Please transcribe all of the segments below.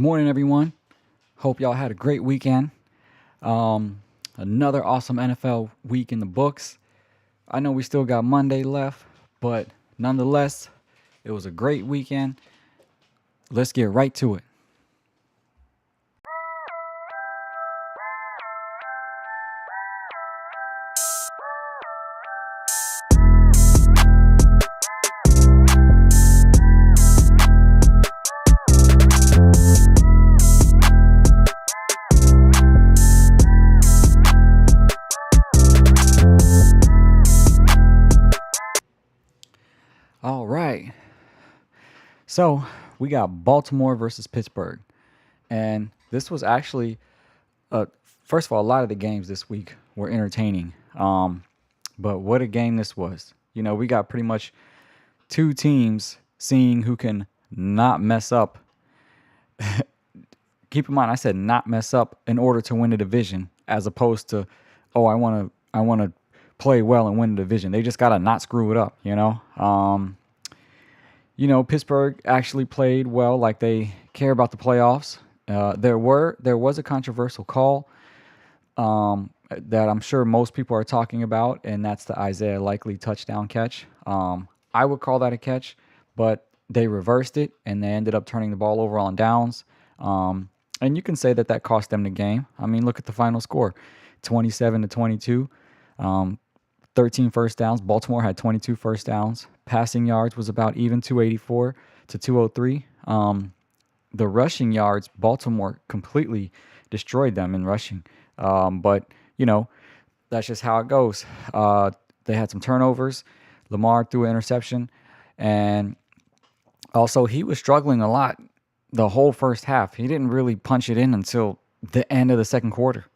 Good morning, everyone. Hope y'all had a great weekend. Another awesome NFL week in the books. I know we still got Monday left, but nonetheless, it was a great weekend. Let's get right to it. All right. So we got Baltimore versus Pittsburgh. And this was actually, first of all, a lot of the games this week were entertaining. But what a game this was. We got pretty much two teams seeing who can not mess up. Keep in mind, I said not mess up in order to win the division, as opposed to, oh, I want to play well and win the division. They just gotta not screw it up. Pittsburgh actually played well, like they care about the playoffs. There was a controversial call that I'm sure most people are talking about, and that's the Isaiah Likely touchdown catch. I would call that a catch, but they reversed it and they ended up turning the ball over on downs. And you can say that cost them the game. I mean, look at the final score, 27-22. 13 first downs. Baltimore had 22 first downs. Passing yards was about even, 284 to 203. The rushing yards, Baltimore completely destroyed them in rushing. But, that's just how it goes. They had some turnovers. Lamar threw an interception. And also, he was struggling a lot the whole first half. He didn't really punch it in until the end of the second quarter.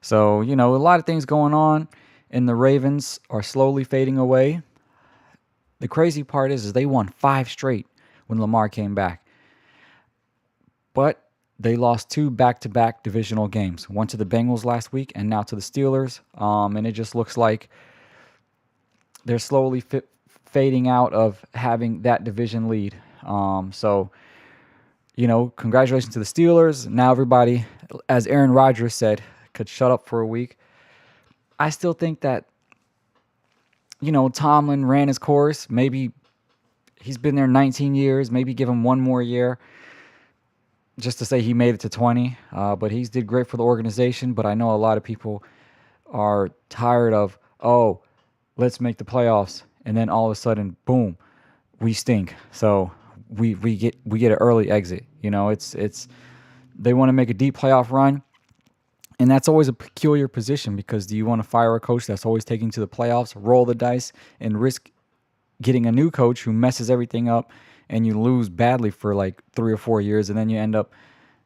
So, a lot of things going on, and the Ravens are slowly fading away. The crazy part is they won 5 straight when Lamar came back. But they lost 2 back-to-back divisional games. One to the Bengals last week and now to the Steelers. And it just looks like they're slowly fading out of having that division lead. So, congratulations to the Steelers. Now everybody, as Aaron Rodgers said, could shut up for a week. I still think that, Tomlin ran his course. Maybe he's been there 19 years. Maybe give him one more year just to say he made it to 20. But he's did great for the organization. But I know a lot of people are tired of, oh, let's make the playoffs. And then all of a sudden, boom, we stink. So we get an early exit. It's they want to make a deep playoff run. And that's always a peculiar position, because do you want to fire a coach that's always taking to the playoffs, roll the dice, and risk getting a new coach who messes everything up, and you lose badly for like 3 or 4 years, and then you end up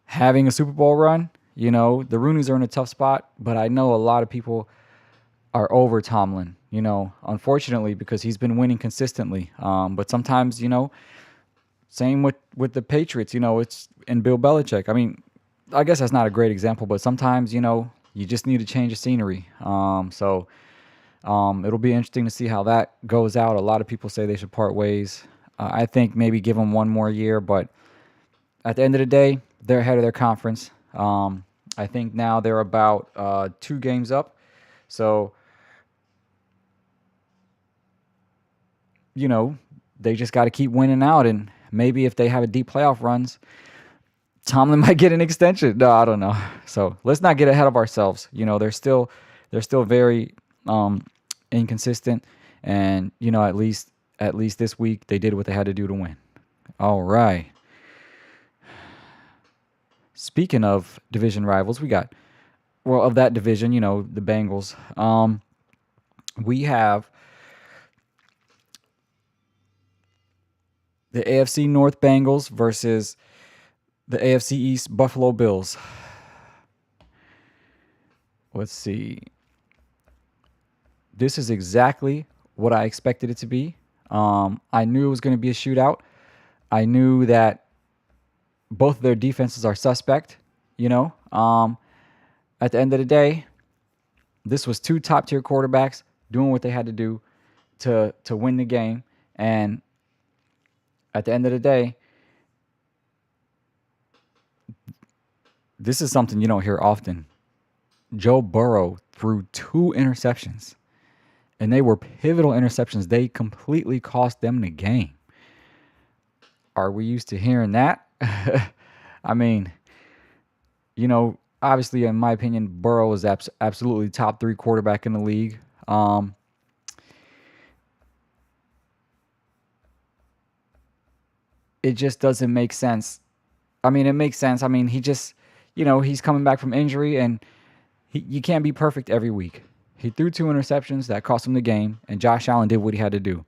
having a Super Bowl run? The Rooneys are in a tough spot, but I know a lot of people are over Tomlin, unfortunately, because he's been winning consistently. But sometimes, same with the Patriots, it's and Bill Belichick. I mean, I guess that's not a great example, but sometimes, you just need to change the scenery. So it'll be interesting to see how that goes out. A lot of people say they should part ways. I think maybe give them one more year, but at the end of the day, they're ahead of their conference. I think now they're about 2 games up. So, they just got to keep winning out, and maybe if they have a deep playoff runs, Tomlin might get an extension. No, I don't know. So let's not get ahead of ourselves. They're still very inconsistent, and at least this week they did what they had to do to win. All right. Speaking of division rivals, we got of that division, the Bengals. We have the AFC North Bengals versus the AFC East Buffalo Bills. Let's see. This is exactly what I expected it to be. I knew it was going to be a shootout. I knew that both of their defenses are suspect. At the end of the day, this was 2 top-tier quarterbacks doing what they had to do to win the game. And at the end of the day, This is something you don't hear often. Joe Burrow threw 2 interceptions, and they were pivotal interceptions. They completely cost them the game. Are we used to hearing that? I mean, obviously, in my opinion, Burrow is absolutely top 3 quarterback in the league. It just doesn't make sense. I mean, it makes sense. I mean, he just, he's coming back from injury, and you can't be perfect every week. He threw 2 interceptions that cost him the game, and Josh Allen did what he had to do.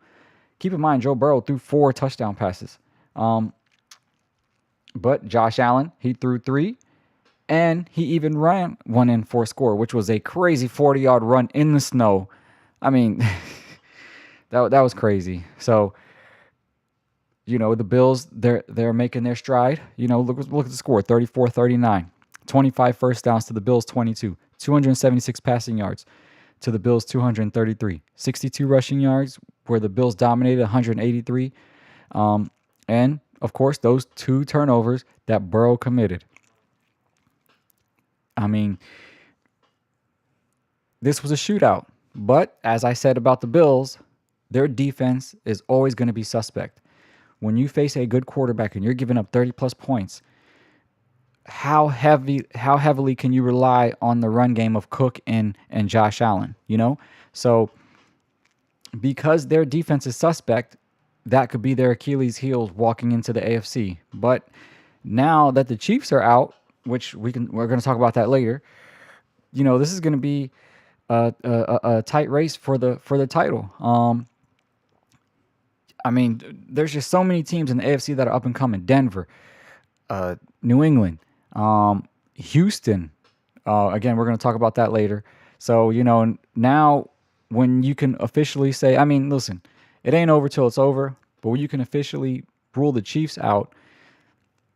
Keep in mind, Joe Burrow threw 4 touchdown passes. But Josh Allen, he threw 3, and he even ran one in for a score, which was a crazy 40-yard run in the snow. I mean, that was crazy. So, the Bills, they're making their stride. Look at the score, 34-39. 25 first downs to the Bills, 22. 276 passing yards to the Bills, 233. 62 rushing yards where the Bills dominated, 183. And, of course, those 2 turnovers that Burrow committed. I mean, this was a shootout. But as I said about the Bills, their defense is always going to be suspect. When you face a good quarterback and you're giving up 30-plus points, how heavily can you rely on the run game of Cook and Josh Allen, So because their defense is suspect, that could be their Achilles heels walking into the AFC. But now that the Chiefs are out, which we're going to talk about that later, this is going to be a tight race for the title. I mean, there's just so many teams in the AFC that are up and coming. Denver, New England, Houston. Again, we're going to talk about that later. So, now when you can officially say, I mean, listen, it ain't over till it's over, but when you can officially rule the Chiefs out,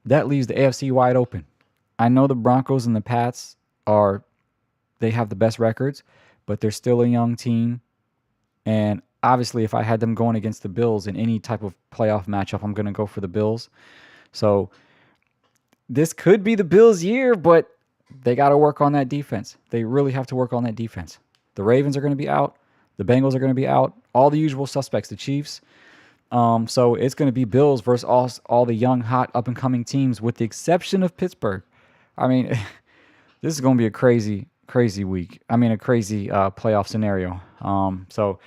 that leaves the AFC wide open. I know the Broncos and the Pats they have the best records, but they're still a young team. And obviously, if I had them going against the Bills in any type of playoff matchup, I'm going to go for the Bills. So this could be the Bills' year, but they got to work on that defense. They really have to work on that defense. The Ravens are going to be out. The Bengals are going to be out. All the usual suspects, the Chiefs. So it's going to be Bills versus all the young, hot, up-and-coming teams, with the exception of Pittsburgh. I mean, this is going to be a crazy, crazy week. I mean, a crazy playoff scenario. So,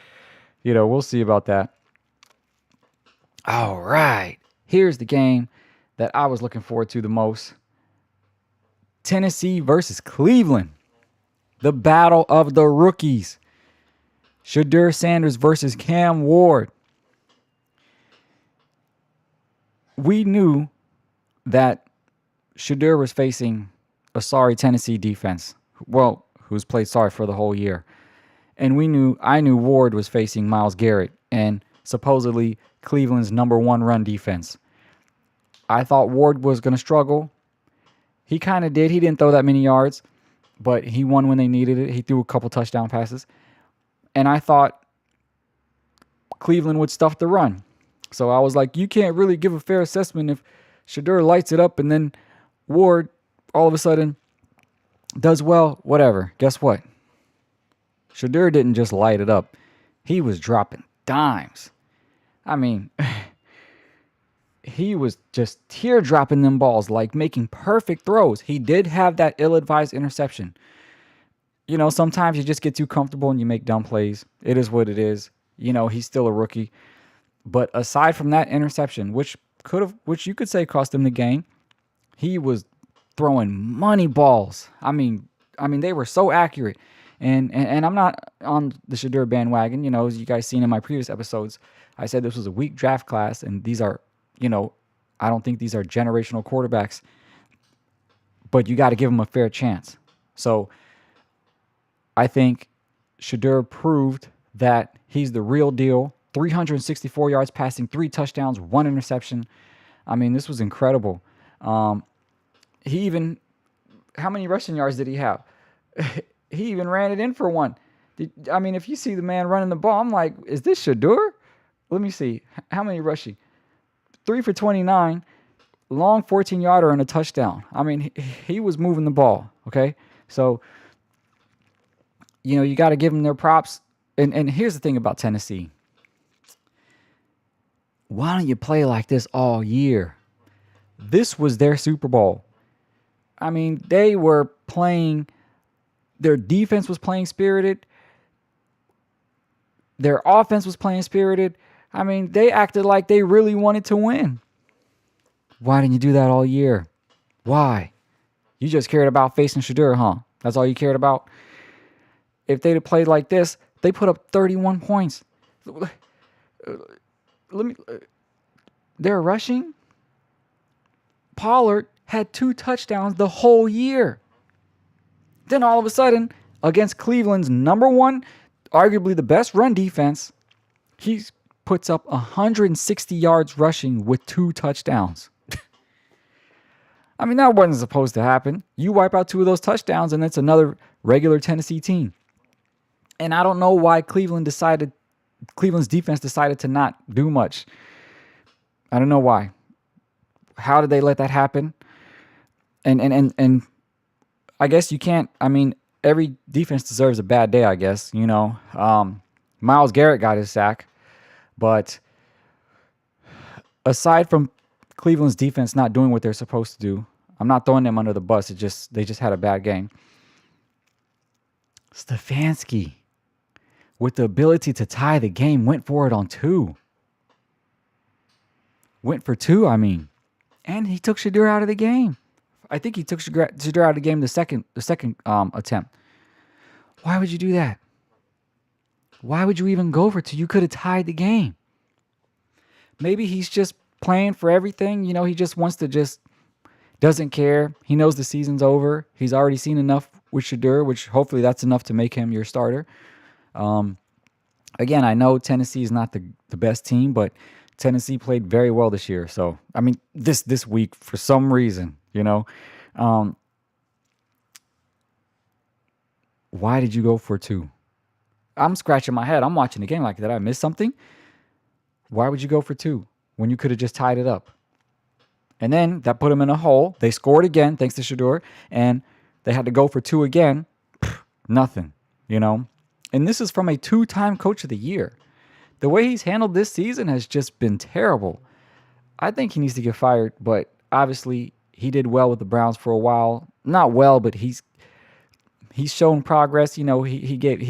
we'll see about that. All right. Here's the game that I was looking forward to the most. Tennessee versus Cleveland. The battle of the rookies. Shedeur Sanders versus Cam Ward. We knew that Shedeur was facing a sorry Tennessee defense. Well, who's played sorry for the whole year. And I knew Ward was facing Myles Garrett and supposedly Cleveland's #1 run defense. I thought Ward was going to struggle. He kind of did. He didn't throw that many yards, but he won when they needed it. He threw a couple touchdown passes. And I thought Cleveland would stuff the run. So I was like, you can't really give a fair assessment if Shedeur lights it up and then Ward all of a sudden does well. Whatever. Guess what? Shedeur didn't just light it up. He was dropping dimes. I mean, he was just teardropping them balls, like making perfect throws. He did have that ill-advised interception. Sometimes you just get too comfortable and you make dumb plays. It is what it is. He's still a rookie. But aside from that interception, which you could say cost him the game, he was throwing money balls. I mean, they were so accurate. And I'm not on the Shedeur bandwagon. As you guys seen in my previous episodes, I said this was a weak draft class, and these are, I don't think these are generational quarterbacks. But you got to give them a fair chance. So I think Shedeur proved that he's the real deal. 364 yards passing, 3 touchdowns, 1 interception. I mean, this was incredible. How many rushing yards did he have? He even ran it in for 1. If you see the man running the ball, I'm like, is this Shedeur? Let me see. How many rushing? 3 for 29, long 14-yarder and a touchdown. I mean, he was moving the ball, okay? So, you got to give them their props. And here's the thing about Tennessee. Why don't you play like this all year? This was their Super Bowl. I mean, they were playing, their defense was playing spirited. Their offense was playing spirited. I mean, they acted like they really wanted to win. Why didn't you do that all year? Why? You just cared about facing Shedeur, huh? That's all you cared about? If they'd have played like this, they put up 31 points. They're rushing. Pollard had 2 touchdowns the whole year. Then all of a sudden, against Cleveland's number one, arguably the best run defense, he puts up 160 yards rushing with 2 touchdowns. I mean, that wasn't supposed to happen. You wipe out 2 of those touchdowns, and it's another regular Tennessee team. And I don't know why Cleveland's defense decided to not do much. I don't know why. How did they let that happen? And I guess you can't. I mean, every defense deserves a bad day, I guess. Myles Garrett got his sack, but aside from Cleveland's defense not doing what they're supposed to do, I'm not throwing them under the bus. They just had a bad game. Stefanski, with the ability to tie the game, went for it on 2. Went for 2, I mean. And he took Shedeur out of the game. I think he took Shedeur out of the game the second attempt. Why would you do that? Why would you even go for 2? You could have tied the game. Maybe he's just playing for everything. He just wants to doesn't care. He knows the season's over. He's already seen enough with Shedeur, which hopefully that's enough to make him your starter. Again, I know Tennessee is not the best team, but Tennessee played very well this year. So, I mean, this week, for some reason, why did you go for 2? I'm scratching my head. I'm watching the game like, did I miss something? Why would you go for 2 when you could have just tied it up? And then that put them in a hole. They scored again, thanks to Shedeur, and they had to go for 2 again. Nothing, And this is from a 2-time coach of the year. The way he's handled this season has just been terrible. I think he needs to get fired, but obviously he did well with the Browns for a while. Not well, but he's shown progress. He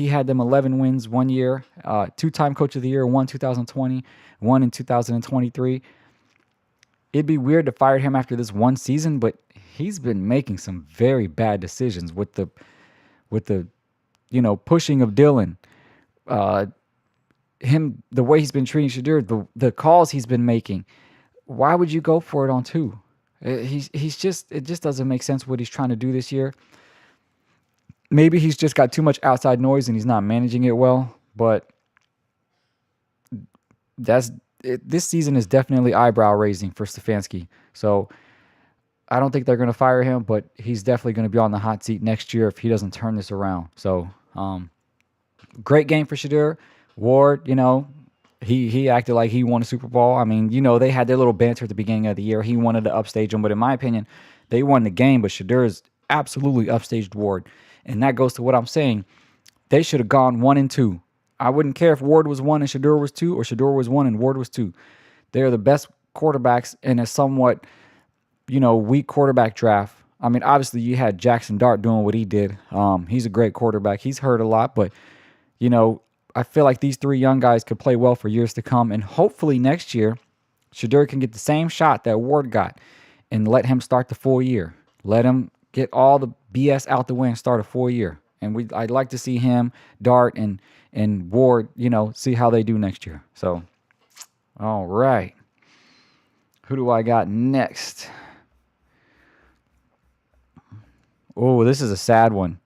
had them 11 wins one year, 2-time coach of the year, one in 2020, one in 2023. It'd be weird to fire him after this one season, but he's been making some very bad decisions with the pushing of Dillon. The way he's been treating Shedeur, the calls he's been making. Why would you go for it on 2? It just doesn't make sense what he's trying to do this year. Maybe he's just got too much outside noise and he's not managing it well, but this season is definitely eyebrow raising for Stefanski. So I don't think they're going to fire him, but he's definitely going to be on the hot seat next year if he doesn't turn this around. So great game for Shedeur. Ward, he acted like he won a Super Bowl. I mean, they had their little banter at the beginning of the year. He wanted to upstage him, but in my opinion, they won the game. But Shedeur is absolutely upstaged Ward. And that goes to what I'm saying. They should have gone 1 and 2. I wouldn't care if Ward was 1 and Shedeur was 2, or Shedeur was 1 and Ward was 2. They're the best quarterbacks in a somewhat, weak quarterback draft. I mean, obviously you had Jackson Dart doing what he did. He's a great quarterback. He's hurt a lot, but, I feel like these 3 young guys could play well for years to come. And hopefully next year, Shedeur can get the same shot that Ward got and let him start the full year. Let him get all the BS out the way and start a full year. And I'd like to see him, Dart, and Ward, see how they do next year. So, all right. Who do I got next? Oh, this is a sad one.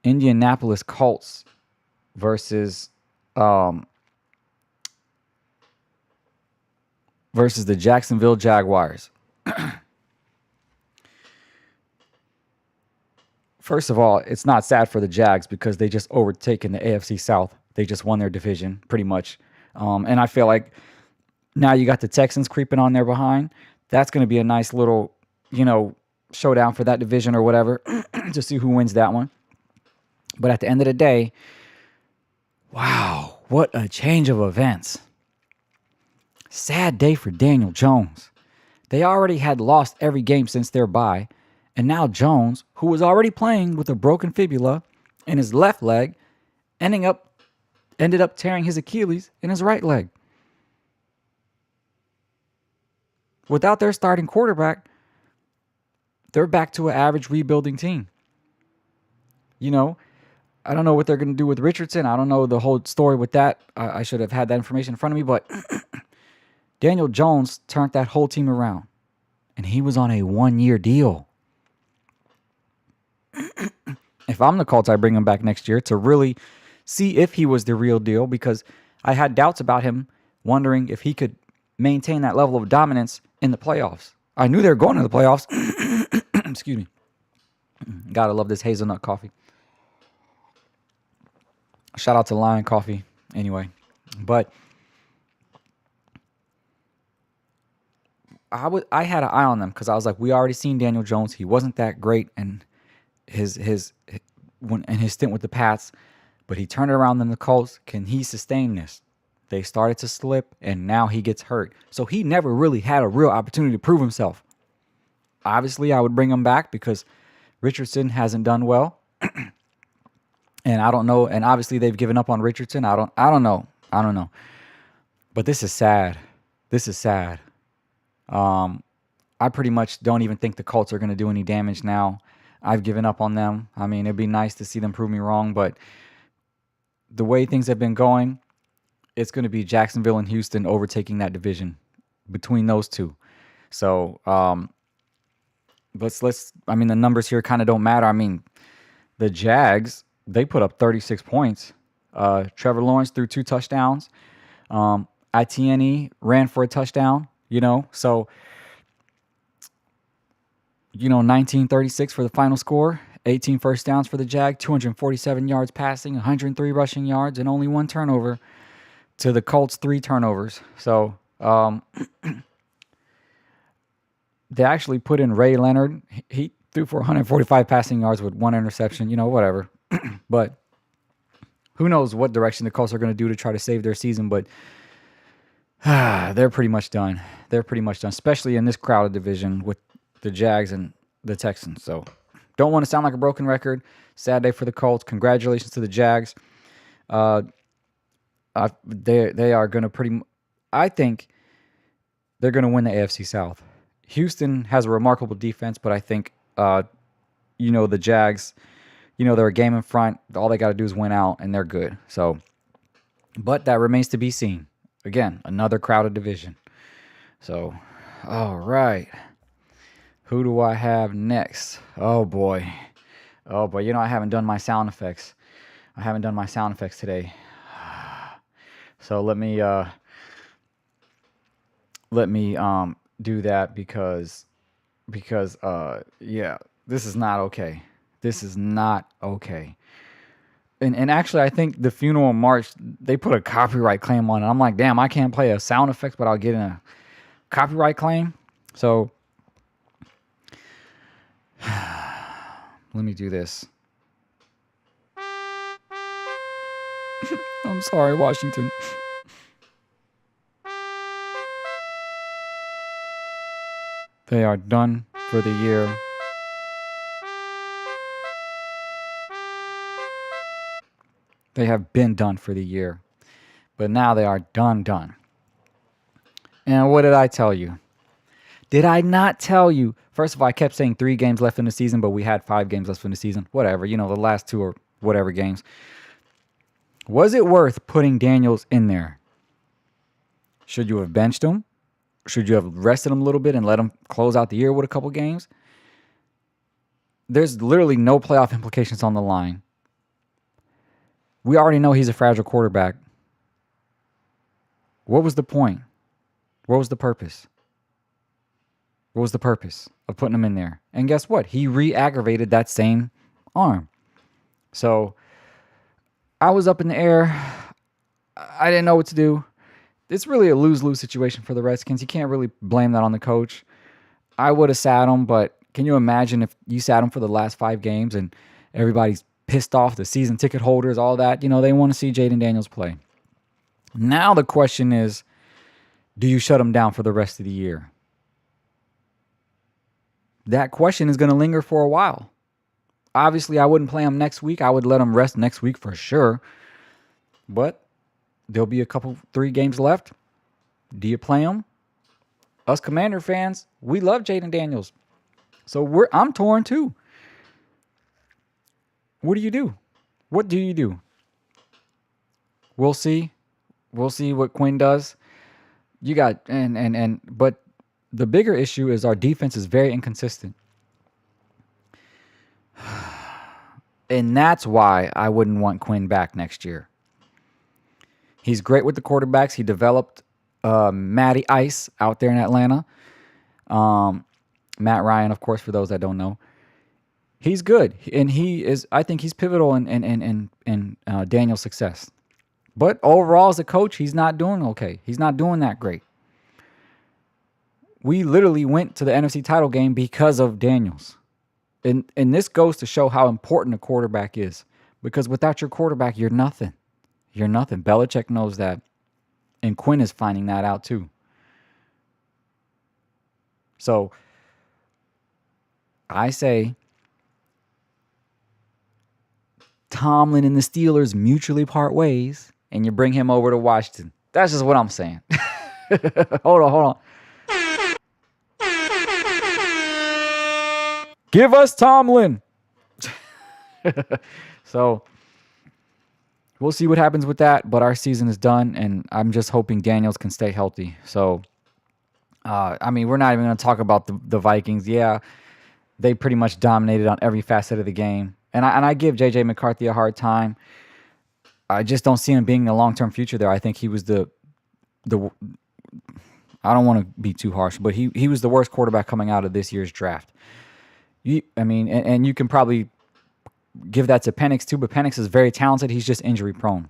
Indianapolis Colts versus the Jacksonville Jaguars. First of all, it's not sad for the Jags because they just overtaken the AFC South. They just won their division pretty much. And I feel like now you got the Texans creeping on their behind. That's going to be a nice little, showdown for that division or whatever to see who wins that one. But at the end of the day, wow, what a change of events. Sad day for Daniel Jones. They already had lost every game since their bye, and now Jones, who was already playing with a broken fibula in his left leg, ended up tearing his Achilles in his right leg. Without their starting quarterback, they're back to an average rebuilding team. I don't know what they're going to do with Richardson. I don't know the whole story with that. I should have had that information in front of me, but Daniel Jones turned that whole team around, and he was on a 1-year deal. If I'm the Colts, I bring him back next year to really see if he was the real deal, because I had doubts about him, wondering if he could maintain that level of dominance in the playoffs. I knew they were going to the playoffs. Excuse me. Gotta love this hazelnut coffee. Shout out to Lion Coffee. Anyway, but I had an eye on them because I was like, we already seen Daniel Jones. He wasn't that great in his stint with the Pats, but he turned it around in the Colts. Can he sustain this? They started to slip, and now he gets hurt. So he never really had a real opportunity to prove himself. Obviously, I would bring him back because Richardson hasn't done well. And I don't know. And obviously, they've given up on Richardson. I don't know. But this is sad. I pretty much don't even think the Colts are going to do any damage now. I've given up on them. I mean, it'd be nice to see them prove me wrong, but the way things have been going, it's going to be Jacksonville and Houston overtaking that division between those two. So, the numbers here kind of don't matter. I mean, the Jags, they put up 36 points. Trevor Lawrence threw 2 touchdowns. Etienne ran for a touchdown, so 1936 for the final score, 18 first downs for the Jag, 247 yards passing, 103 rushing yards, and only 1 turnover to the Colts 3 turnovers. So they actually put in Ray Leonard. He threw for 145 passing yards with 1 interception, whatever. But who knows what direction the Colts are going to do to try to save their season, but they're pretty much done. Especially in this crowded division with the Jags and the Texans. So don't want to sound like a broken record. Sad day for the Colts. Congratulations to the Jags. They are going to I think they're going to win the AFC South. Houston has a remarkable defense, but I think, the Jags, they're a game in front. All they got to do is win out, and they're good. So, but that remains to be seen. Again, another crowded division. So, all right. Who do I have next? Oh, boy. I haven't done my sound effects. Today. So let me do that because this is not okay. And actually, I think the Funeral March, they put a copyright claim on it. I'm like, damn, I can't play a sound effect, but I'll get in a copyright claim. So let me do this. I'm sorry, Washington. They are done for the year. They have been done for the year. But now they are done. And what did I tell you? Did I not tell you? First of all, I kept saying 3 games left in the season, but we had 5 games left in the season. Whatever, the last 2 or whatever games. Was it worth putting Daniels in there? Should you have benched him? Should you have rested him a little bit and let him close out the year with a couple games? There's literally no playoff implications on the line. We already know he's a fragile quarterback. What was the point? What was the purpose? What was the purpose of putting him in there? And guess what? He re-aggravated that same arm. So I was up in the air. I didn't know what to do. It's really a lose-lose situation for the Redskins. You can't really blame that on the coach. I would have sat him, but can you imagine if you sat him for the last 5 games and everybody's pissed off, the season ticket holders, all that? They want to see Jaden Daniels play. Now the question is, do you shut him down for the rest of the year? That question is going to linger for a while. Obviously, I wouldn't play him next week. I would let him rest next week for sure. But there'll be 3 games left. Do you play him? Us Commander fans, we love Jaden Daniels. So I'm torn too. What do you do? What do you do? We'll see. We'll see what Quinn does. You got but the bigger issue is our defense is very inconsistent. And that's why I wouldn't want Quinn back next year. He's great with the quarterbacks. He developed Matty Ice out there in Atlanta. Matt Ryan, of course, for those that don't know. He's good. And I think he's pivotal in Daniel's success. But overall, as a coach, he's not doing okay. He's not doing that great. We literally went to the NFC title game because of Daniels. And this goes to show how important a quarterback is. Because without your quarterback, you're nothing. You're nothing. Belichick knows that. And Quinn is finding that out too. So, I say Tomlin and the Steelers mutually part ways, and you bring him over to Washington. That's just what I'm saying. Hold on. Give us Tomlin. So, we'll see what happens with that, but our season is done, and I'm just hoping Daniels can stay healthy. So, we're not even going to talk about the Vikings. Yeah, they pretty much dominated on every facet of the game. And I give J.J. McCarthy a hard time. I just don't see him being the long-term future there. I think he was the I don't want to be too harsh, but he was the worst quarterback coming out of this year's draft. And you can probably give that to Penix too, but Penix is very talented. He's just injury prone.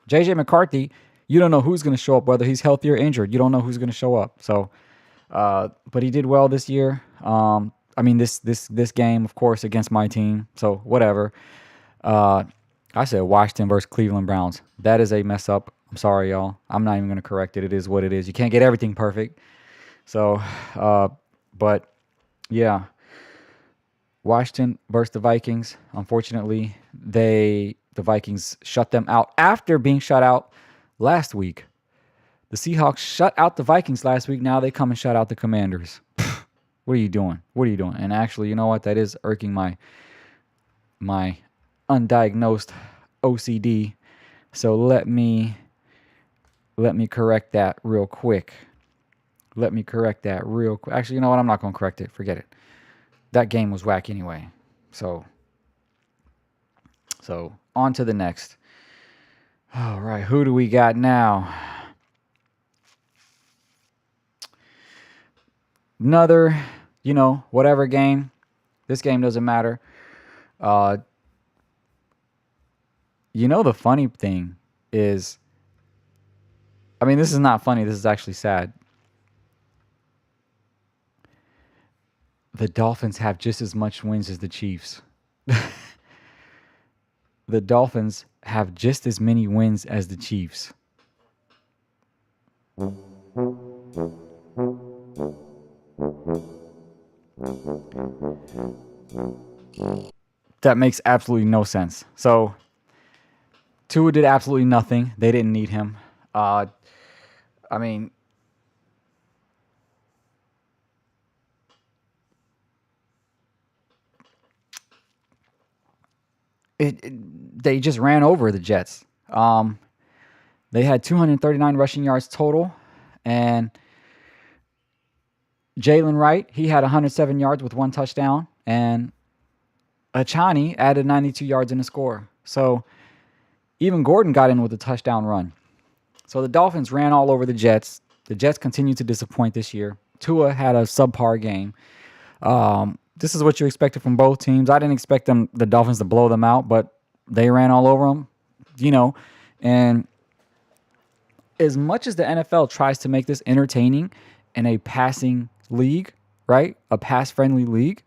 J.J. McCarthy, you don't know who's going to show up, whether he's healthy or injured. You don't know who's going to show up. So, but he did well this year. This game, of course, against my team. So whatever. I said Washington versus Cleveland Browns. That is a mess up. I'm sorry, y'all. I'm not even going to correct it. It is what it is. You can't get everything perfect. So, but yeah. Washington versus the Vikings. Unfortunately, the Vikings shut them out after being shut out last week. The Seahawks shut out the Vikings last week. Now they come and shut out the Commanders. What are you doing? What are you doing? And actually, you know what? That is irking my undiagnosed OCD. So let me correct that real quick. Actually, you know what? I'm not going to correct it. Forget it. That game was whack anyway. So on to the next. All right, who do we got now? Another, whatever game. This game doesn't matter. The funny thing is, this is not funny. This is actually sad. The Dolphins have just as much wins as the Chiefs. The Dolphins have just as many wins as the Chiefs. That makes absolutely no sense. So, Tua did absolutely nothing. They didn't need him. They just ran over the Jets. They had 239 rushing yards total, and Jalen Wright, he had 107 yards with 1 touchdown, and Achani added 92 yards in the score. So even Gordon got in with a touchdown run. So the Dolphins ran all over the Jets. The Jets continue to disappoint this year. Tua had a subpar game. This is what you expected from both teams. I didn't expect the Dolphins to blow them out, but they ran all over them, And as much as the NFL tries to make this entertaining in a passing league, right? A pass-friendly league.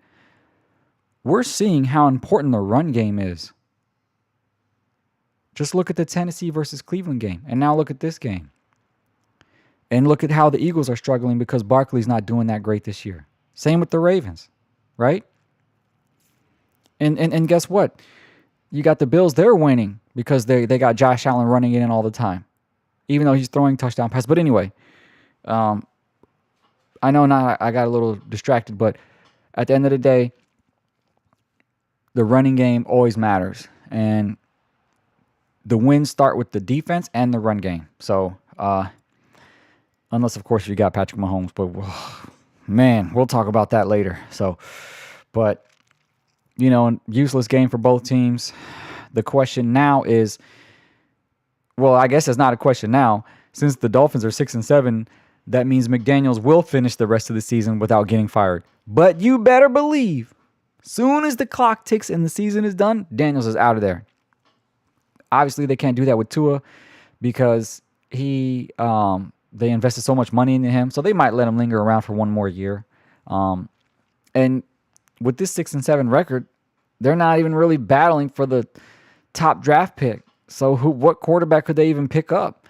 We're seeing how important the run game is. Just look at the Tennessee versus Cleveland game, and now look at this game. And look at how the Eagles are struggling because Barkley's not doing that great this year. Same with the Ravens, right? And guess what? You got the Bills, they're winning because they got Josh Allen running it in all the time, even though he's throwing touchdown passes. But anyway, I know now I got a little distracted, but at the end of the day, the running game always matters. And the wins start with the defense and the run game. So, unless, of course, you got Patrick Mahomes. But, man, we'll talk about that later. So, but, useless game for both teams. The question now is, well, I guess it's not a question now. Since the Dolphins are 6-7, that means McDaniels will finish the rest of the season without getting fired. But you better believe, soon as the clock ticks and the season is done, Daniels is out of there. Obviously, they can't do that with Tua because they invested so much money into him. So they might let him linger around for one more year. And with this 6-7 record, they're not even really battling for the top draft pick. So what quarterback could they even pick up?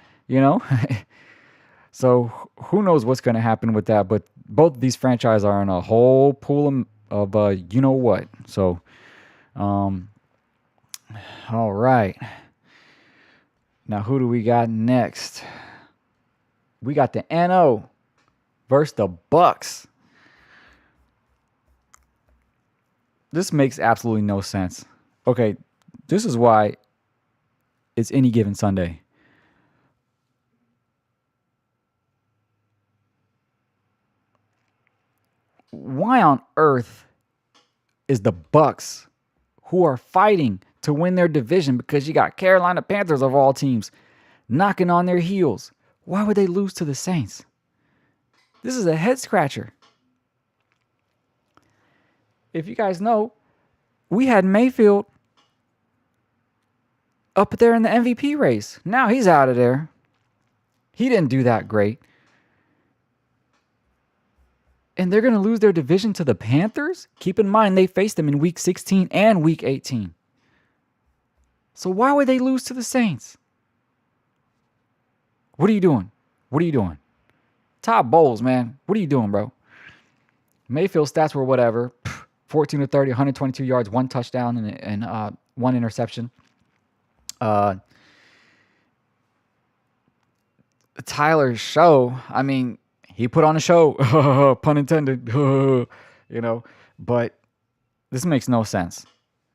So who knows what's going to happen with that? But both of these franchises are in a whole pool of what. So, all right. Now who do we got next? We got the NO versus the Bucks. This makes absolutely no sense. Okay, this is why it's any given Sunday. Why on earth is the Bucks, who are fighting to win their division because you got Carolina Panthers of all teams knocking on their heels, why would they lose to the Saints? This is a head scratcher. If you guys know, we had Mayfield up there in the MVP race. Now he's out of there. He didn't do that great. And they're going to lose their division to the Panthers? Keep in mind, they faced them in Week 16 and Week 18. So why would they lose to the Saints? What are you doing? What are you doing? Todd Bowles, man. What are you doing, bro? Mayfield's stats were whatever. 14 to 30, 122 yards, 1 touchdown, and 1 interception. Tyler's show, I mean, he put on a show, pun intended, but this makes no sense.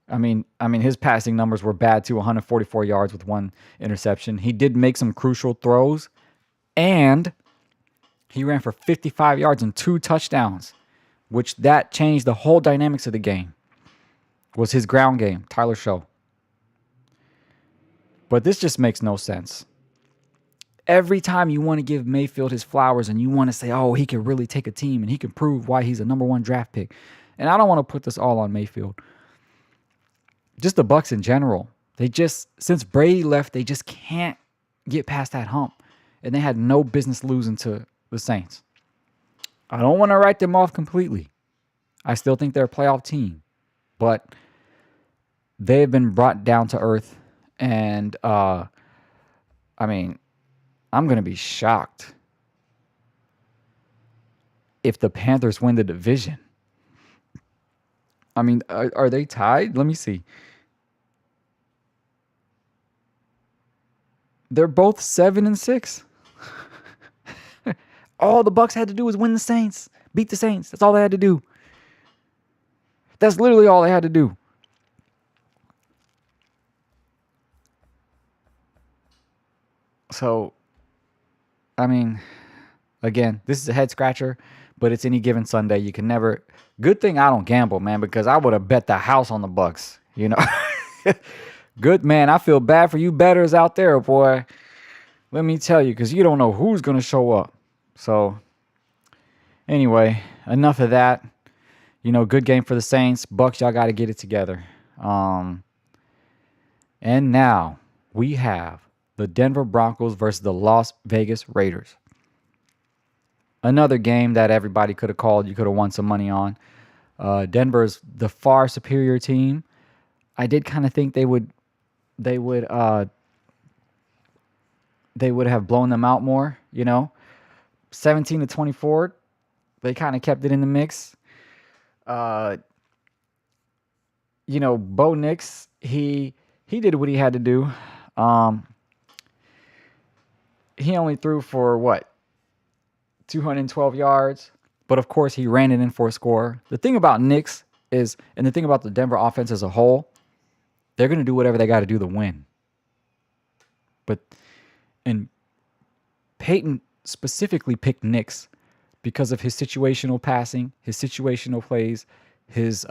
I mean, his passing numbers were bad too, 144 yards with 1 interception. He did make some crucial throws, and he ran for 55 yards and 2 touchdowns, which that changed the whole dynamics of the game. Was his ground game, Tyler Show. But this just makes no sense. Every time you want to give Mayfield his flowers and you want to say, oh, he can really take a team and he can prove why he's a number 1 draft pick. And I don't want to put this all on Mayfield. Just the Bucs in general. Since Brady left, they just can't get past that hump. And they had no business losing to the Saints. I don't want to write them off completely. I still think they're a playoff team. But they have been brought down to earth. And, I'm going to be shocked if the Panthers win the division. I mean, are they tied? Let me see. They're both 7-6. All the Bucs had to do was win the Saints. Beat the Saints. That's all they had to do. That's literally all they had to do. So, I mean, again, this is a head scratcher, but it's any given Sunday. You can never. Good thing I don't gamble, man, because I would have bet the house on the Bucs. Good, man. I feel bad for you bettors out there, boy. Let me tell you, because you don't know who's going to show up. So, anyway, enough of that. Good game for the Saints. Bucs, y'all got to get it together. And now we have the Denver Broncos versus the Las Vegas Raiders. Another game that everybody could have called, you could have won some money on. Denver's the far superior team. I did kind of think they would they would have blown them out more, 17-24. They kind of kept it in the mix. Uh, Bo Nix, he did what he had to do. Um, he only threw for what, 212 yards, but of course he ran it in for a score. The thing about Nix is, and the thing about the Denver offense as a whole, they're going to do whatever they got to do to win. But and Peyton specifically picked Nix because of his situational passing, his situational plays, his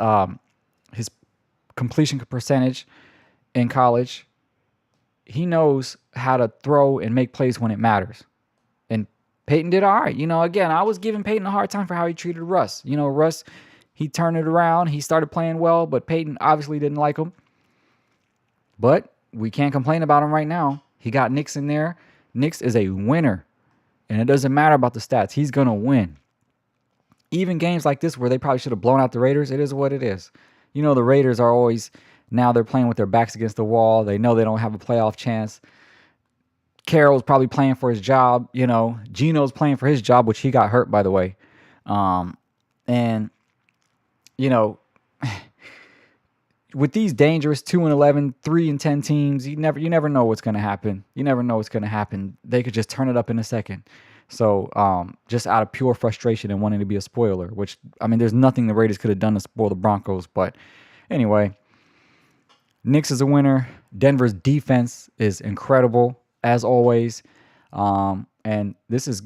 completion percentage in college. He knows how to throw and make plays when it matters. And Peyton did all right. Again, I was giving Peyton a hard time for how he treated Russ. Russ, he turned it around. He started playing well, but Peyton obviously didn't like him. But we can't complain about him right now. He got Nix in there. Nix is a winner. And it doesn't matter about the stats. He's going to win. Even games like this where they probably should have blown out the Raiders, it is what it is. The Raiders are always, now they're playing with their backs against the wall. They know they don't have a playoff chance. Carroll's probably playing for his job. Geno's playing for his job, which he got hurt, by the way. And, with these dangerous 2-11, 3-10 teams, you never know what's going to happen. You never know what's going to happen. They could just turn it up in a second. So just out of pure frustration and wanting to be a spoiler, which, there's nothing the Raiders could have done to spoil the Broncos. But anyway, Nix is a winner. Denver's defense is incredible, as always. And this is,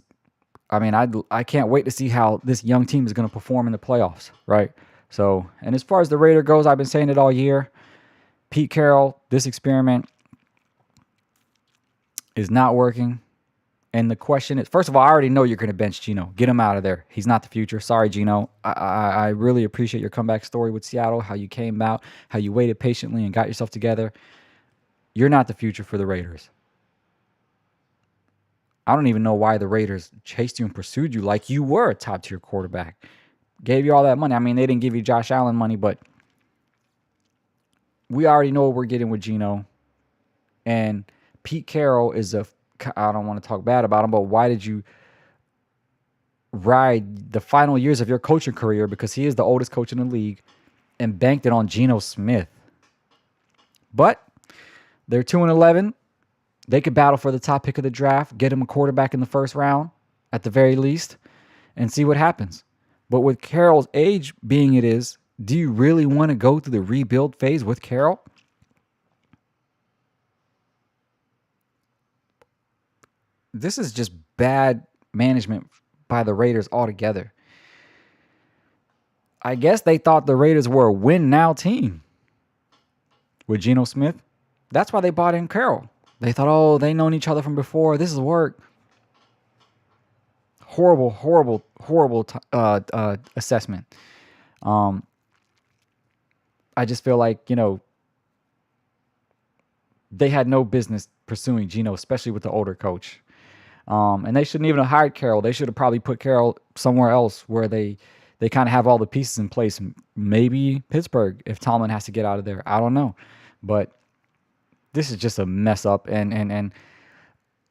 I can't wait to see how this young team is going to perform in the playoffs, right? So, and as far as the Raider goes, I've been saying it all year. Pete Carroll, this experiment is not working. And the question is, first of all, I already know you're going to bench Geno. Get him out of there. He's not the future. Sorry, Geno. I really appreciate your comeback story with Seattle, how you came out, how you waited patiently and got yourself together. You're not the future for the Raiders. I don't even know why the Raiders chased you and pursued you like you were a top-tier quarterback. Gave you all that money. They didn't give you Josh Allen money, but we already know what we're getting with Geno. And Pete Carroll is I don't want to talk bad about him, but why did you ride the final years of your coaching career, because he is the oldest coach in the league, and banked it on Geno Smith? But they're 2-11. They could battle for the top pick of the draft, get him a quarterback in the first round at the very least, and see what happens. But with Carroll's age being it is, do you really want to go through the rebuild phase with Carroll? This is just bad management by the Raiders altogether. I guess they thought the Raiders were a win-now team with Geno Smith. That's why they bought in Carroll. They thought, oh, they known each other from before. This is work. Horrible assessment. I just feel like, they had no business pursuing Geno, especially with the older coach. And they shouldn't even have hired Carroll. They should have probably put Carroll somewhere else where they kind of have all the pieces in place. Maybe Pittsburgh, if Tomlin has to get out of there. I don't know. But this is just a mess up. And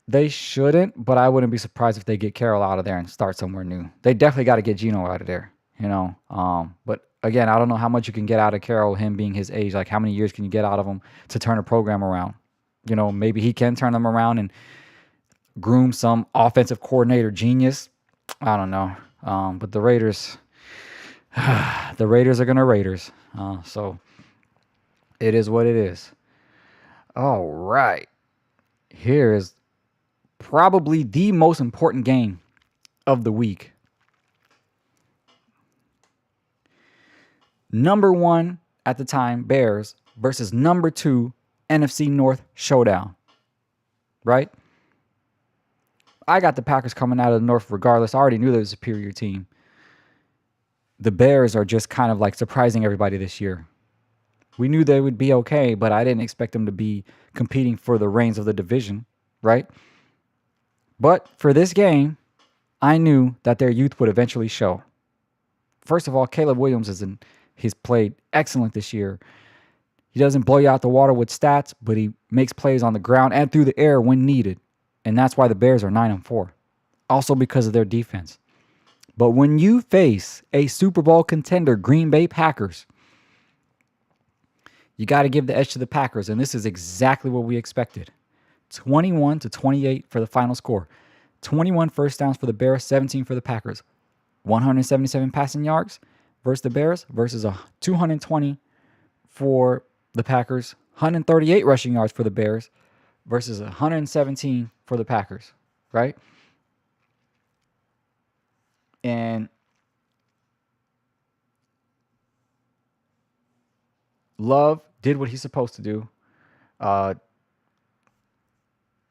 they shouldn't, but I wouldn't be surprised if they get Carroll out of there and start somewhere new. They definitely got to get Geno out of there, But again, I don't know how much you can get out of Carroll, him being his age. Like, how many years can you get out of him to turn a program around? Maybe he can turn them around and groom some offensive coordinator genius. I don't know. But the Raiders, the Raiders are going to Raiders. So it is what it is. All right. Here is probably the most important game of the week. Number 1 at the time, Bears, versus number 2, NFC North showdown. Right? I got the Packers coming out of the North regardless. I already knew they were a superior team. The Bears are just kind of like surprising everybody this year. We knew they would be okay, but I didn't expect them to be competing for the reins of the division, right? But for this game, I knew that their youth would eventually show. First of all, Caleb Williams he's played excellent this year. He doesn't blow you out the water with stats, but he makes plays on the ground and through the air when needed. And that's why the Bears are 9-4. Also because of their defense. But when you face a Super Bowl contender, Green Bay Packers, you got to give the edge to the Packers. And this is exactly what we expected. 21-28 for the final score. 21 first downs for the Bears, 17 for the Packers. 177 passing yards versus the Bears versus 220 for the Packers. 138 rushing yards for the Bears versus 117 for the Packers, right? And Love did what he's supposed to do.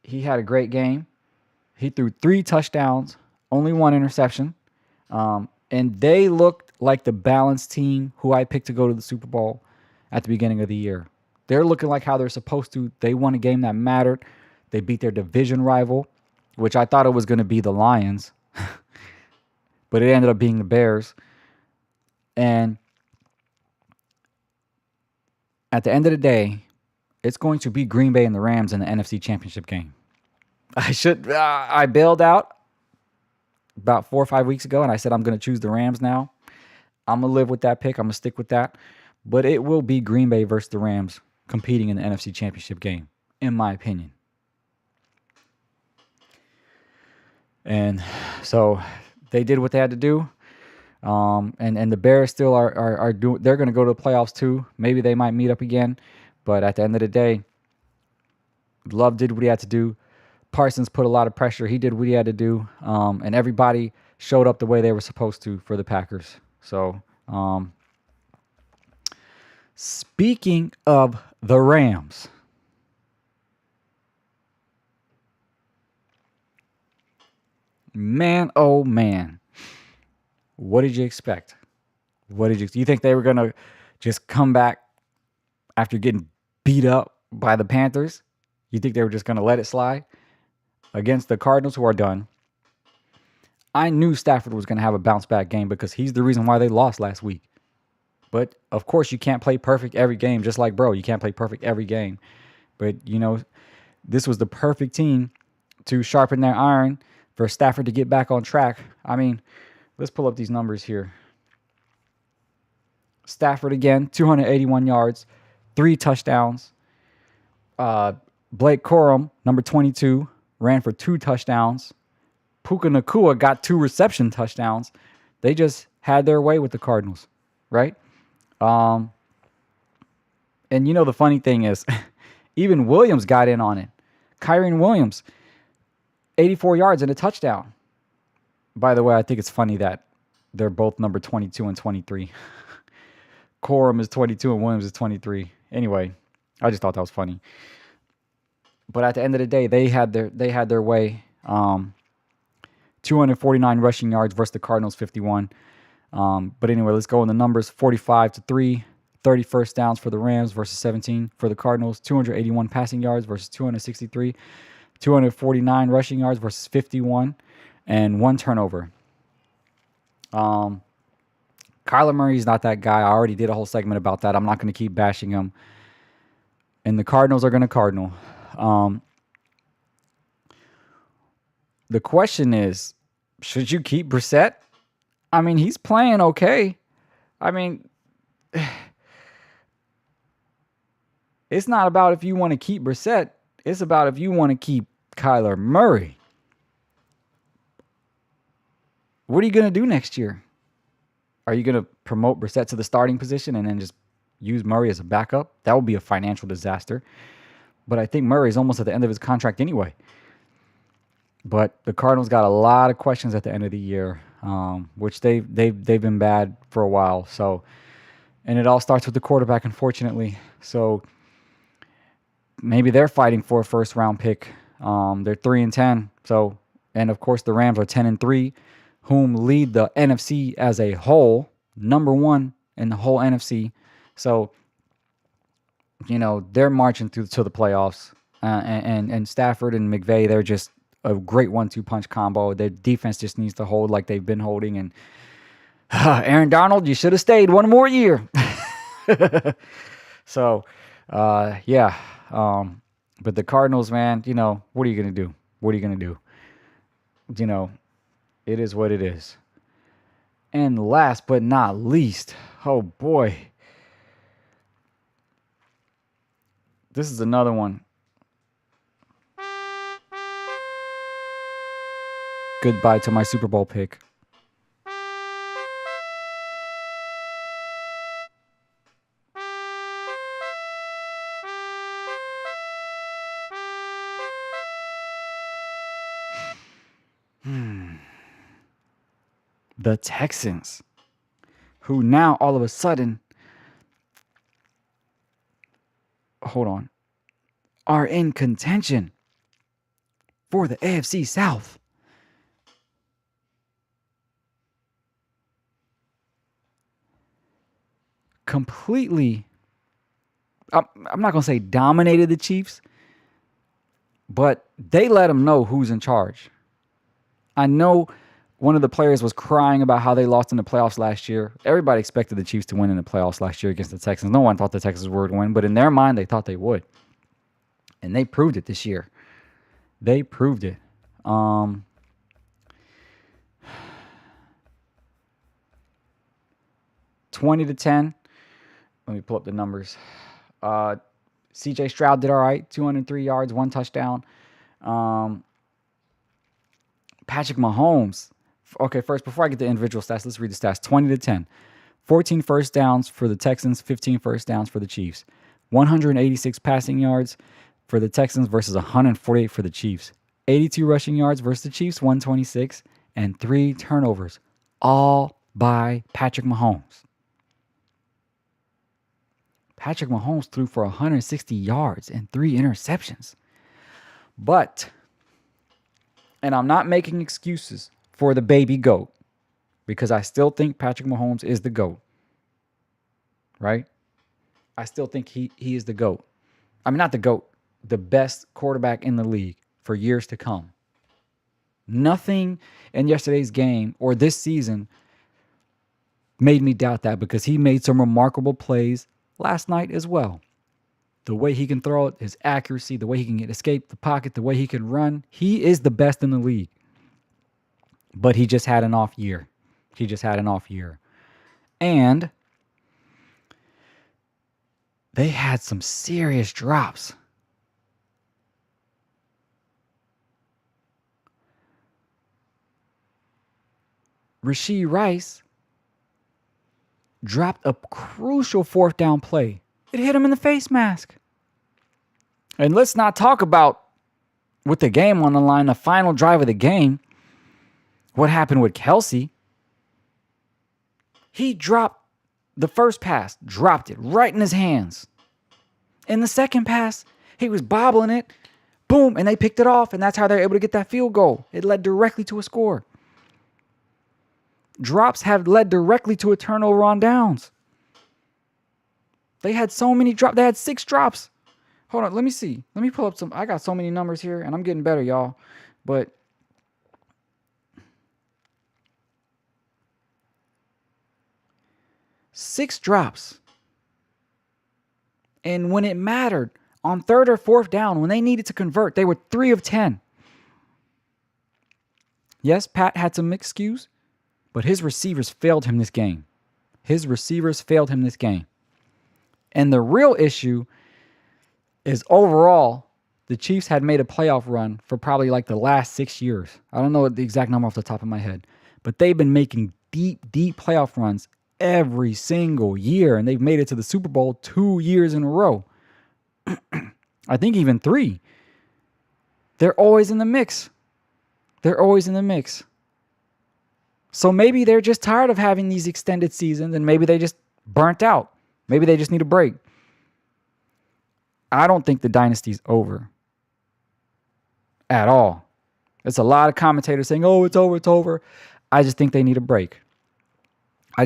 He had a great game. He threw 3 touchdowns, only 1 interception. And they looked like the balanced team who I picked to go to the Super Bowl at the beginning of the year. They're looking like how they're supposed to. They won a game that mattered. They beat their division rival, which I thought it was going to be the Lions. But it ended up being the Bears. And at the end of the day, it's going to be Green Bay and the Rams in the NFC Championship game. I bailed out about 4 or 5 weeks ago, and I said I'm going to choose the Rams now. I'm going to live with that pick. I'm going to stick with that. But it will be Green Bay versus the Rams competing in the NFC Championship game, in my opinion. And so they did what they had to do. And the Bears still are doing. They're going to go to the playoffs too. Maybe they might meet up again. But at the end of the day, Love did what he had to do. Parsons put a lot of pressure. He did what he had to do. And everybody showed up the way they were supposed to for the Packers. So, speaking of the Rams, man, oh man, what did you expect? Do you think they were going to just come back after getting beat up by the Panthers? You think they were just going to let it slide against the Cardinals, who are done? I knew Stafford was going to have a bounce back game because he's the reason why they lost last week. But of course, you can't play perfect every game, just like you can't play perfect every game. But this was the perfect team to sharpen their iron for Stafford to get back on track. I mean, let's pull up these numbers here. Stafford again, 281 yards, 3 touchdowns. Blake Corum, number 22, ran for 2 touchdowns. Puka Nacua got 2 reception touchdowns. They just had their way with the Cardinals, right? And the funny thing is, even Williams got in on it. Kyren Williams, 84 yards and a touchdown. By the way, I think it's funny that they're both number 22 and 23. Corum is 22 and Williams is 23. Anyway, I just thought that was funny. But at the end of the day, they had their way. 249 rushing yards versus the Cardinals 51. But anyway, let's go in the numbers. 45-3, 30 first downs for the Rams versus 17 for the Cardinals. 281 passing yards versus 263. 249 rushing yards versus 51. And 1 turnover. Kyler Murray's not that guy. I already did a whole segment about that. I'm not going to keep bashing him. And the Cardinals are going to Cardinal. The question is, should you keep Brissett? I mean, he's playing okay. I mean, it's not about if you want to keep Brissett. It's about if you want to keep Kyler Murray. What are you going to do next year? Are you going to promote Brissett to the starting position and then just use Murray as a backup? That would be a financial disaster. But I think Murray's almost at the end of his contract anyway. But the Cardinals got a lot of questions at the end of the year, which they've been bad for a while. So, and it all starts with the quarterback, unfortunately. So maybe they're fighting for a first round pick. They're 3-10. So, and of course the Rams are 10-3, whom lead the NFC as a whole, number 1 in the whole NFC. So, they're marching through to the playoffs. And Stafford and McVay, they're just a great 1-2 punch combo. Their defense just needs to hold like they've been holding. And Aaron Donald, you should have stayed one more year. So, yeah. But the Cardinals, man, what are you going to do? What are you going to do? It is what it is. And last but not least, oh boy. This is another one. Goodbye to my Super Bowl pick. The Texans, who now all of a sudden, are in contention for the AFC South. Completely, I'm not going to say dominated the Chiefs, but they let them know who's in charge. I know one of the players was crying about how they lost in the playoffs last year. Everybody expected the Chiefs to win in the playoffs last year against the Texans. No one thought the Texans were going to win, but in their mind, they thought they would. And they proved it this year. They proved it. 20-10. Let me pull up the numbers. C.J. Stroud did all right. 203 yards, 1 touchdown. Patrick Mahomes. Okay, first, before I get to individual stats, let's read the stats. 20-10. 14 first downs for the Texans, 15 first downs for the Chiefs. 186 passing yards for the Texans versus 148 for the Chiefs. 82 rushing yards versus the Chiefs, 126. And 3 turnovers, all by Patrick Mahomes. Patrick Mahomes threw for 160 yards and 3 interceptions. But, and I'm not making excuses for the baby GOAT, because I still think Patrick Mahomes is the GOAT. Right? I still think he is the GOAT. I mean, not the GOAT, the best quarterback in the league for years to come. Nothing in yesterday's game or this season made me doubt that, because he made some remarkable plays last night as well. The way he can throw it, his accuracy, the way he can escape the pocket, the way he can run, he is the best in the league. But he just had an off year. And they had some serious drops. Rashee Rice dropped a crucial 4th down play. It hit him in the face mask. And let's not talk about, with the game on the line, the final drive of the game, what happened with Kelce. He dropped the first pass, dropped it right in his hands. In the second pass, he was bobbling it, boom, and they picked it off, and that's how they're able to get that field goal. It led directly to a score. Drops have led directly to a turnover on downs. They had so many drops. They had 6 drops. Hold on, let me see. Let me pull up some. I got so many numbers here, and I'm getting better, y'all. But six drops. And when it mattered, on 3rd or 4th down, when they needed to convert, they were 3 of 10. Yes, Pat had some mixed cues, but his receivers failed him this game. And the real issue is, overall, the Chiefs had made a playoff run for probably like the last 6 years. I don't know the exact number off the top of my head, but they've been making deep playoff runs every single year, and they've made it to the Super Bowl 2 years in a row. I think even 3. They're always in the mix. So maybe they're just tired of having these extended seasons, and maybe they just burnt out. Maybe they just need a break. I don't think the dynasty's over at all. It's a lot of commentators saying, oh, it's over. I just think they need a break. I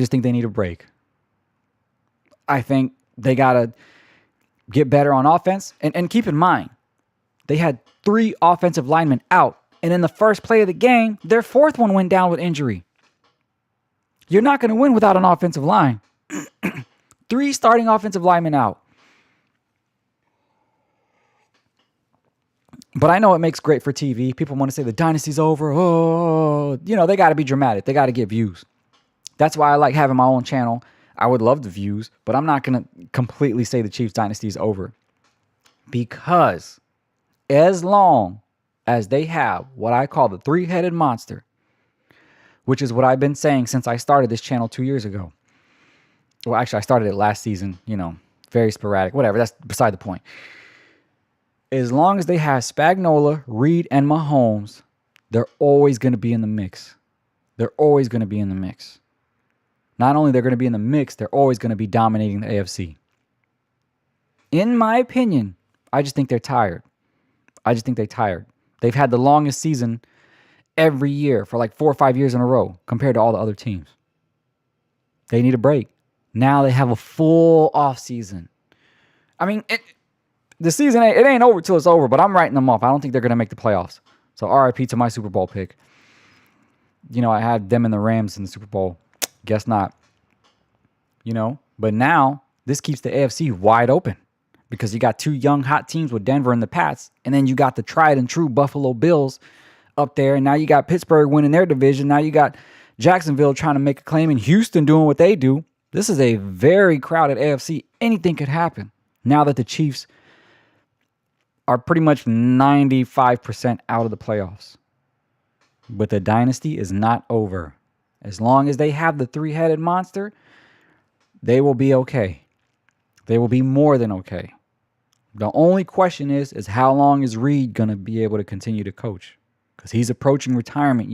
think they got to get better on offense. And keep in mind, they had 3 offensive linemen out And in the first play of the game, their fourth one went down with injury. You're not going to win without an offensive line. 3 starting offensive linemen out. But I know it makes great for TV. People want to say the dynasty's over. Oh, they got to be dramatic. They got to get views. That's why I like having my own channel. I would love the views, but I'm not going to completely say the Chiefs dynasty is over. Because as long as they have what I call the 3-headed monster, which is what I've been saying since I started this channel 2 years ago. Well, actually, I started it last season, very sporadic, whatever. That's beside the point. As long as they have Spagnuolo, Reed, and Mahomes, they're always going to be in the mix. They're always going to be in the mix. Not only they're going to be in the mix, they're always going to be dominating the AFC. In my opinion, I just think they're tired. They've had the longest season every year for like 4 or 5 years in a row compared to all the other teams. They need a break. Now they have a full off season. I mean, the season it ain't over till it's over, but I'm writing them off. I don't think they're going to make the playoffs. So RIP to my Super Bowl pick. I had them and the Rams in the Super Bowl. Guess not. But now this keeps the AFC wide open because you got 2 young hot teams with Denver and the Pats, and then you got the tried and true Buffalo Bills up there, and now you got Pittsburgh winning their division. Now you got Jacksonville trying to make a claim and Houston doing what they do. This is a very crowded AFC. Anything could happen now that the Chiefs are pretty much 95% out of the playoffs. But the dynasty is not over. As long as they have the 3-headed monster, they will be okay. They will be more than okay. The only question is how long is Reed going to be able to continue to coach? Because he's approaching retirement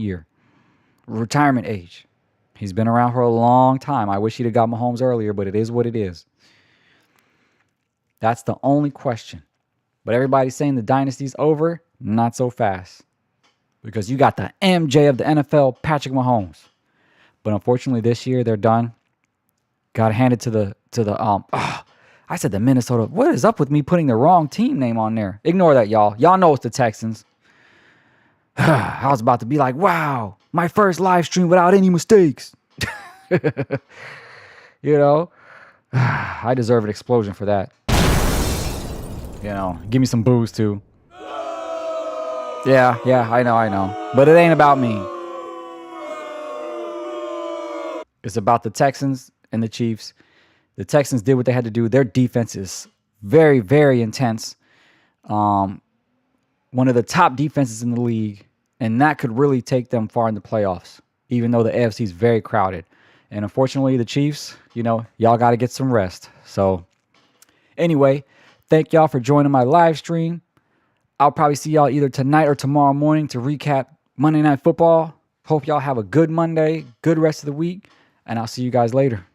age. He's been around for a long time. I wish he'd have got Mahomes earlier, but it is what it is. That's the only question. But everybody's saying the dynasty's over. Not so fast. Because you got the MJ of the NFL, Patrick Mahomes. But unfortunately this year they're done. Got to hand it to the I said the Minnesota. What is up with me putting the wrong team name on there? Ignore that, y'all. Y'all know it's the Texans. I was about to be like, wow, my first live stream without any mistakes. I deserve an explosion for that. Give me some booze too. Yeah, I know. But it ain't about me. It's about the Texans and the Chiefs. The Texans did what they had to do. Their defense is very, very intense. One of the top defenses in the league, and that could really take them far in the playoffs, even though the AFC is very crowded. And unfortunately, the Chiefs, y'all got to get some rest. So anyway, thank y'all for joining my live stream. I'll probably see y'all either tonight or tomorrow morning to recap Monday Night Football. Hope y'all have a good Monday, good rest of the week, and I'll see you guys later.